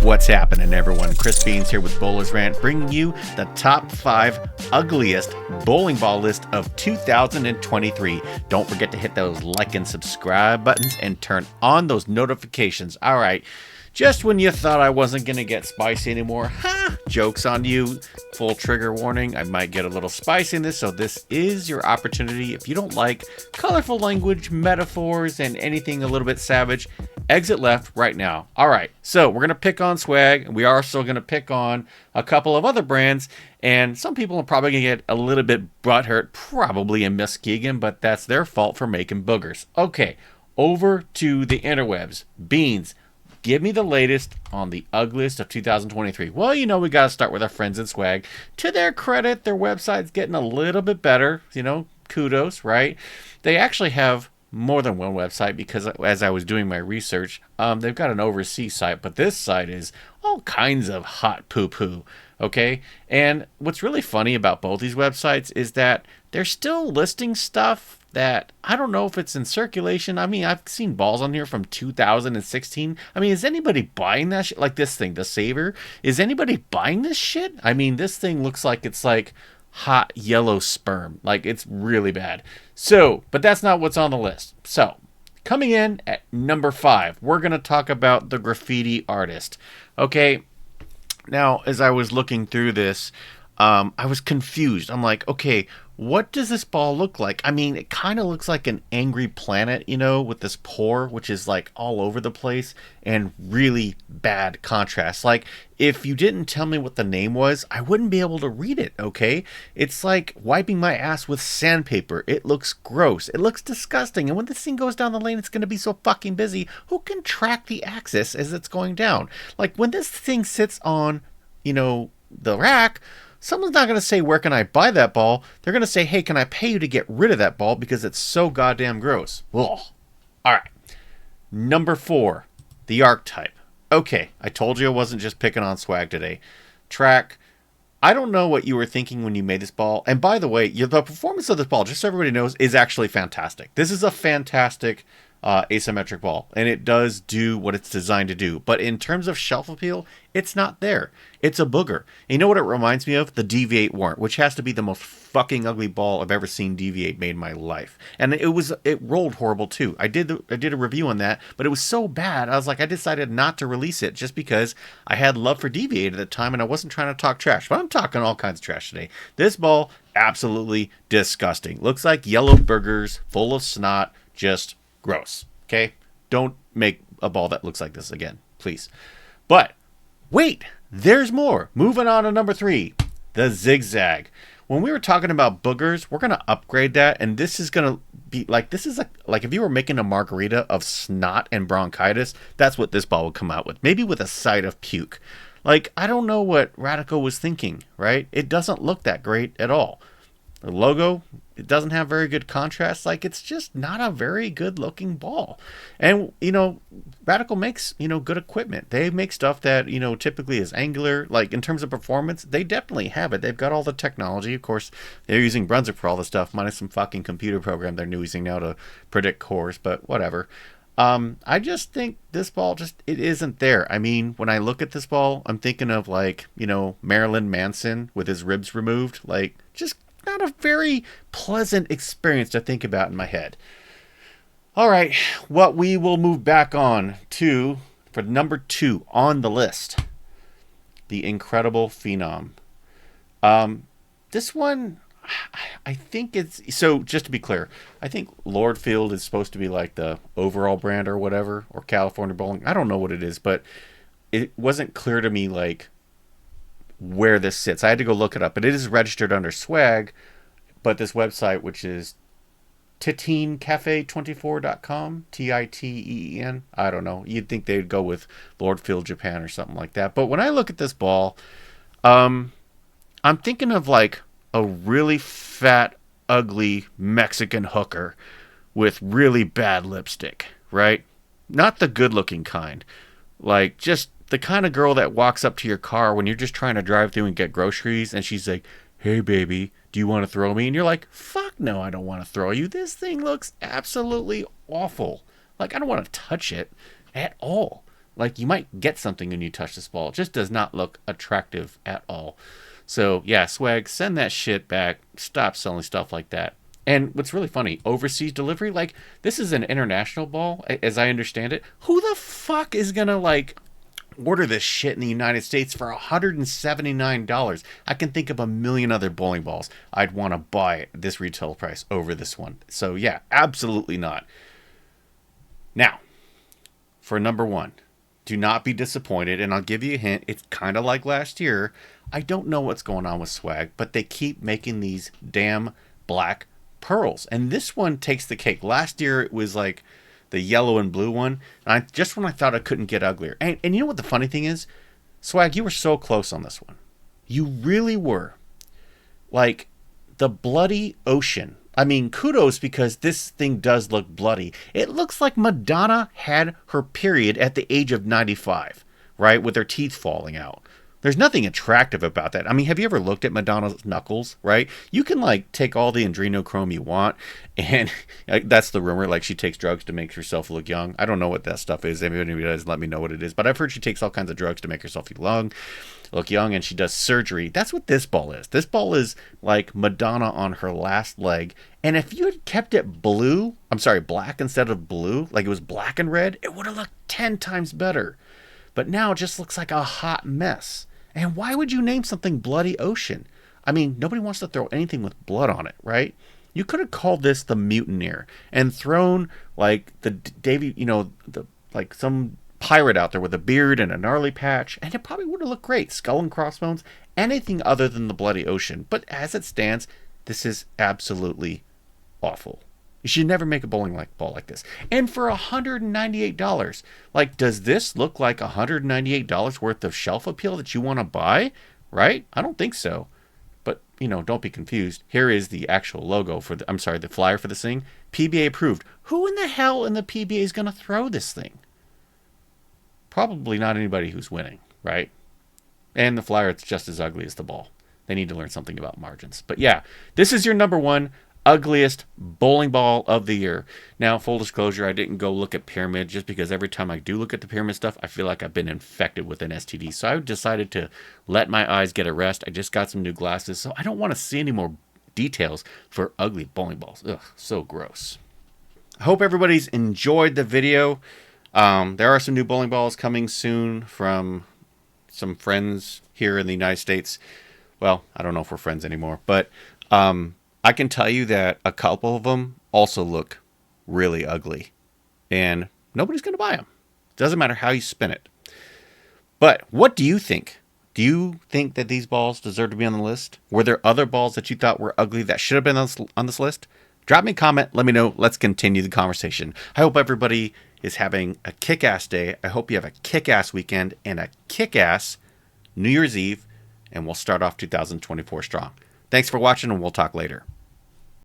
What's happening, everyone? Chris Beans here with BowlersMart, bringing you the top 5 ugliest bowling ball list of 2023. Don't forget to hit those like and subscribe buttons and turn on those notifications. All right, just when you thought I wasn't going to get spicy anymore, joke's on you. Full trigger warning, I might get a little spicy in this, so this is your opportunity. If you don't like colorful language, metaphors, and anything a little bit savage, exit left right now. All right, so we're going to pick on Swag, and we are still going to pick on a couple of other brands, and some people are probably going to get a little bit butthurt, probably in Muskegon, but that's their fault for making boogers. Okay, over to the interwebs. Beans, give me the latest on the ugliest of 2023. Well, you know, we got to start with our friends at Swag. To their credit, their website's getting a little bit better. You know, kudos, right? They actually have more than one website because as I was doing my research, they've got an overseas site, but this site is all kinds of hot poo-poo, okay? And what's really funny about both these websites is that they're still listing stuff that I don't know if it's in circulation. I mean, I've seen balls on here from 2016. I mean, is anybody buying that shit? Like this thing, the Saver? Is anybody buying this shit? I mean, this thing looks like it's like hot yellow sperm. Like, it's really bad. So, but that's not what's on the list. So, coming in at number 5, we're going to talk about the graffiti artist. Okay, now, as I was looking through this, I was confused. I'm like, okay, what does this ball look like? I mean, it kind of looks like an angry planet, you know, with this pour, which is like all over the place and really bad contrast. Like, if you didn't tell me what the name was, I wouldn't be able to read it, okay? It's like wiping my ass with sandpaper. It looks gross. It looks disgusting. And when this thing goes down the lane, it's going to be so fucking busy. Who can track the axis as it's going down? Like, when this thing sits on, you know, the rack, someone's not going to say, where can I buy that ball? They're going to say, hey, can I pay you to get rid of that ball because it's so goddamn gross. Ugh. All right. Number 4, the archetype. Okay, I told you I wasn't just picking on Swag today. Track, I don't know what you were thinking when you made this ball. And by the way, the performance of this ball, just so everybody knows, is actually fantastic. This is a fantastic asymmetric ball, and it does do what it's designed to do. But in terms of shelf appeal, it's not there. It's a booger. And you know what it reminds me of? The Deviate Warrant, which has to be the most fucking ugly ball I've ever seen Deviate made in my life. And it rolled horrible too. I did a review on that, but it was so bad. I was like, I decided not to release it just because I had love for Deviate at the time, and I wasn't trying to talk trash. But I'm talking all kinds of trash today. This ball, absolutely disgusting. Looks like yellow burgers full of snot, just gross. Okay? Don't make a ball that looks like this again, please. But wait, there's more. Moving on to number 3, the zigzag. When we were talking about boogers, we're going to upgrade that, and this is going to be like, this is like if you were making a margarita of snot and bronchitis, that's what this ball would come out with. Maybe with a side of puke. Like, I don't know what Radical was thinking, right? It doesn't look that great at all. The logo, it doesn't have very good contrast. Like, it's just not a very good looking ball. And, you know, Radical makes, you know, good equipment. They make stuff that, you know, typically is angular. Like, in terms of performance, they definitely have it. They've got all the technology. Of course, they're using Brunswick for all the stuff, minus some fucking computer program they're using now to predict cores, but whatever. I just think this ball it isn't there. I mean, when I look at this ball, I'm thinking of, like, you know, Marilyn Manson with his ribs removed. Like, just not a very pleasant experience to think about in my head. All right, what we will move back on to for number 2 on the list, the incredible Phenom. This one, I think it's, so just to be clear, I think Lordfield is supposed to be like the overall brand or whatever, or California Bowling. I don't know what it is, but it wasn't clear to me, like, where this sits. I had to go look it up, but it is registered under Swag, but this website, which is titeencafe24.com, T-I-T-E-E-N, I don't know. You'd think they'd go with Lordfield Japan or something like that. But when I look at this ball, I'm thinking of like a really fat, ugly Mexican hooker with really bad lipstick, right? Not the good-looking kind. Like, just the kind of girl that walks up to your car when you're just trying to drive through and get groceries, and she's like, hey, baby, do you want to throw me? And you're like, fuck no, I don't want to throw you. This thing looks absolutely awful. Like, I don't want to touch it at all. Like, you might get something when you touch this ball. It just does not look attractive at all. So, yeah, Swag, send that shit back. Stop selling stuff like that. And what's really funny, overseas delivery, like, this is an international ball, as I understand it. Who the fuck is gonna, like, order this shit in the United States for $179? I can think of a million other bowling balls I'd want to buy at this retail price over this one. So, yeah, absolutely not. Now, for number one, do not be disappointed, and I'll give you a hint. It's kind of like last year. I don't know what's going on with Swag, but they keep making these damn black pearls. And this one takes the cake. Last year, it was like the yellow and blue one. And just when I thought I couldn't get uglier. And you know what the funny thing is? Swag, you were so close on this one. You really were. Like, the bloody ocean. I mean, kudos, because this thing does look bloody. It looks like Madonna had her period at the age of 95, right? With her teeth falling out. There's nothing attractive about that. I mean, have you ever looked at Madonna's knuckles, right? You can, like, take all the adrenochrome you want, and that's the rumor. Like, she takes drugs to make herself look young. I don't know what that stuff is. If anybody does, let me know what it is. But I've heard she takes all kinds of drugs to make herself look young, and she does surgery. That's what this ball is. This ball is like Madonna on her last leg. And if you had kept it black instead of blue, like it was black and red, it would have looked 10 times better. But now it just looks like a hot mess. And why would you name something Bloody Ocean? I mean, nobody wants to throw anything with blood on it, right? You could have called this the Mutineer and thrown like the Davy, like some pirate out there with a beard and a gnarly patch, and it probably would have looked great. Skull and crossbones, anything other than the Bloody Ocean. But as it stands, this is absolutely awful. You should never make a bowling ball like this. And for $198, like, does this look like $198 worth of shelf appeal that you want to buy? Right? I don't think so. But, don't be confused. Here is the actual logo the flyer for this thing. PBA approved. Who in the hell in the PBA is going to throw this thing? Probably not anybody who's winning, right? And the flyer, it's just as ugly as the ball. They need to learn something about margins. But yeah, this is your number one ugliest bowling ball of the year. Now, full disclosure, I didn't go look at Pyramid just because every time I do look at the Pyramid stuff, I feel like I've been infected with an STD. So I decided to let my eyes get a rest. I just got some new glasses, so I don't want to see any more details for ugly bowling balls. Ugh, so gross. I hope everybody's enjoyed the video. There are some new bowling balls coming soon from some friends here in the United States. Well, I don't know if we're friends anymore, but I can tell you that a couple of them also look really ugly, and nobody's going to buy them. Doesn't matter how you spin it. But what do you think? Do you think that these balls deserve to be on the list? Were there other balls that you thought were ugly that should have been on this list? Drop me a comment. Let me know. Let's continue the conversation. I hope everybody is having a kick-ass day. I hope you have a kick-ass weekend and a kick-ass New Year's Eve, and we'll start off 2024 strong. Thanks for watching, and we'll talk later.